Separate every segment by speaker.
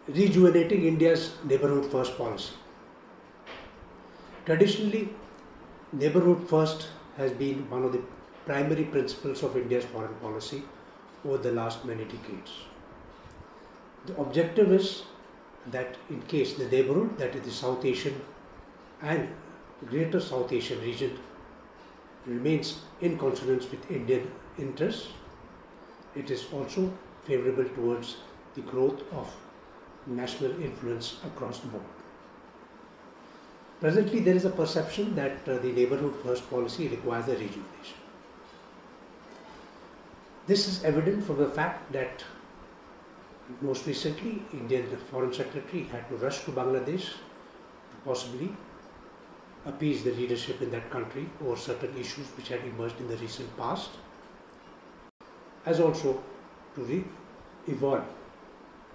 Speaker 1: rejuvenating India's neighborhood first policy. Traditionally, neighborhood first has been one of the primary principles of India's foreign policy over the last many decades. The objective is that in case the neighborhood, that is the South Asian and Greater South Asian region, remains in consonance with Indian interests, it is also favorable towards the growth of national influence across the board. Presently, there is a perception that the neighborhood first policy requires a rejuvenation. This is evident from the fact that most recently, Indian Foreign Secretary had to rush to Bangladesh to possibly appease the leadership in that country over certain issues which had emerged in the recent past, as also to evolve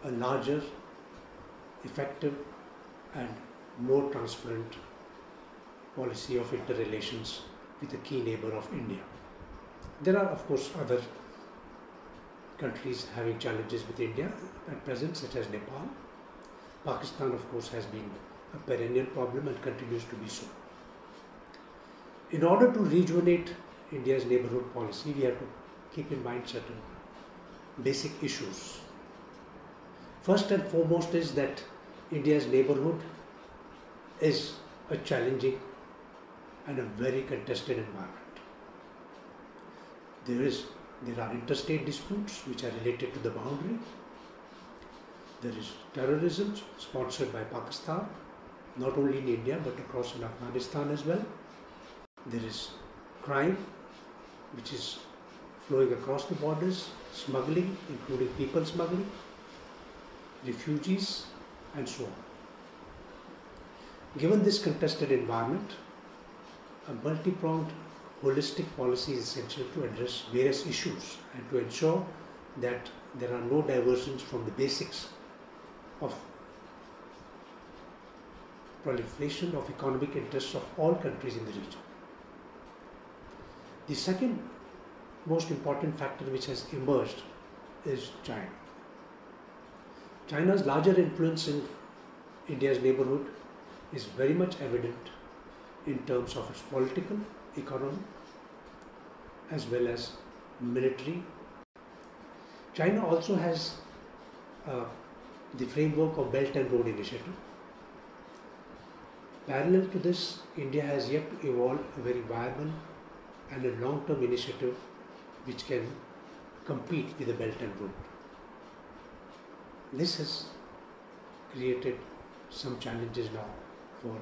Speaker 1: a larger, effective and more transparent policy of interrelations with a key neighbor of India. There are, of course, other countries having challenges with India at present, such as Nepal. Pakistan, of course, has been a perennial problem and continues to be so. In order to rejuvenate India's neighborhood policy, we have to keep in mind certain basic issues. First and foremost is that India's neighborhood is a challenging and a very contested environment. There are interstate disputes which are related to the boundary. There is terrorism sponsored by Pakistan, not only in India but across in Afghanistan as well. There is crime which is flowing across the borders, smuggling, including people smuggling, refugees, and so on. Given this contested environment, a multi-pronged holistic policy is essential to address various issues and to ensure that there are no diversions from the basics of proliferation of economic interests of all countries in the region. The second most important factor which has emerged is China. China's larger influence in India's neighborhood is very much evident in terms of its political, economic, as well as military. China also has the framework of Belt and Road Initiative. Parallel to this, India has yet to evolve a very viable and a long-term initiative which can compete with the Belt and Road. This has created some challenges now for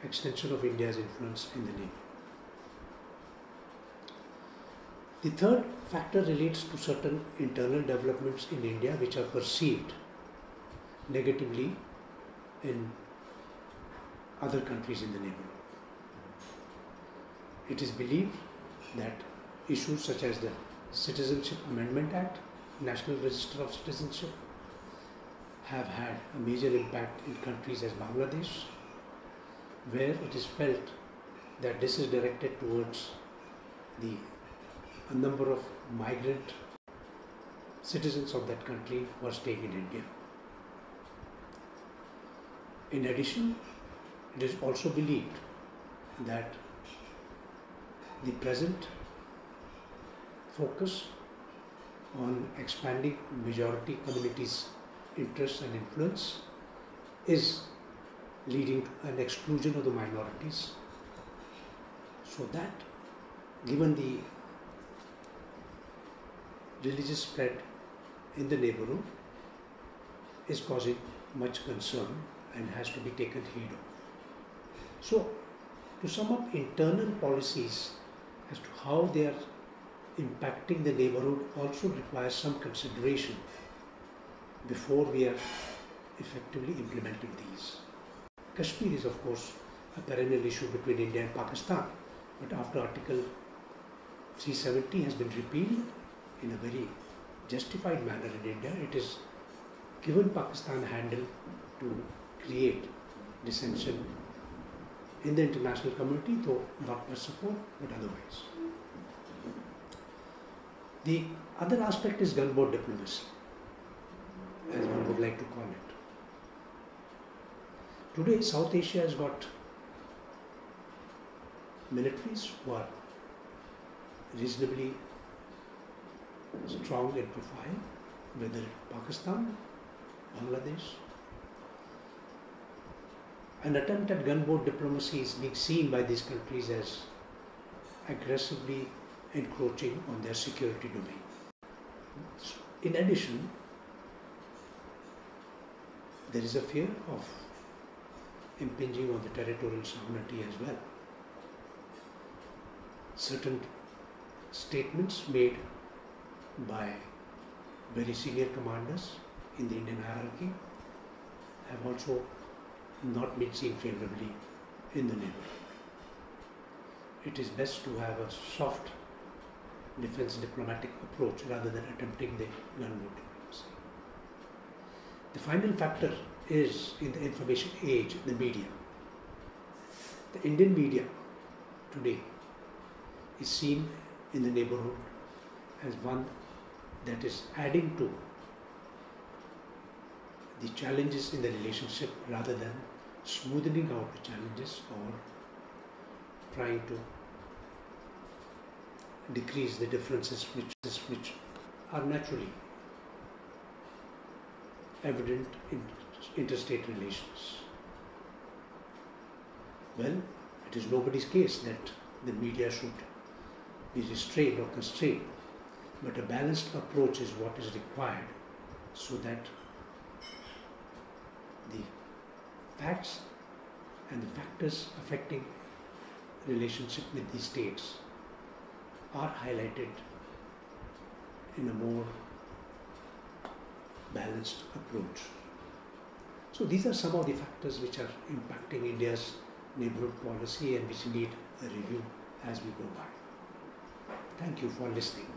Speaker 1: extension of India's influence in the neighborhood. The third factor relates to certain internal developments in India which are perceived negatively in other countries in the neighborhood. It is believed that issues such as the Citizenship Amendment Act, National Register of Citizenship, have had a major impact in countries as Bangladesh, where it is felt that this is directed towards a number of migrant citizens of that country who are staying in India. In addition, it is also believed that the present focus on expanding majority communities' interests and influence is leading to an exclusion of the minorities, so that given the religious spread in the neighborhood is causing much concern and has to be taken heed of. So, to sum up, internal policies as to how they are impacting the neighborhood also requires some consideration before we are effectively implementing these. Kashmir is, of course, a perennial issue between India and Pakistan, but after Article 370 has been repealed in a very justified manner in India, it is given Pakistan a handle to create dissension in the international community, though not much support, but otherwise. The other aspect is gunboat diplomacy, as one would like to call it. Today, South Asia has got militaries who are reasonably strong in profile, whether Pakistan, Bangladesh. An attempt at gunboat diplomacy is being seen by these countries as aggressively encroaching on their security domain. In addition, there is a fear of impinging on the territorial sovereignty as well. Certain statements made by very senior commanders in the Indian hierarchy have also not been seen favorably in the neighborhood. It is best to have a soft defense diplomatic approach rather than attempting the gunboat diplomacy. The final factor is in the information age, the media. The Indian media today is seen in the neighborhood as one that is adding to the challenges in the relationship rather than smoothing out the challenges or trying to decrease the differences which are naturally evident in interstate relations. Well, it is nobody's case that the media should be restrained or constrained, but a balanced approach is what is required so that the facts and the factors affecting relationship with these states are highlighted in a more balanced approach. So these are some of the factors which are impacting India's neighborhood policy and which need a review as we go by. Thank you for listening.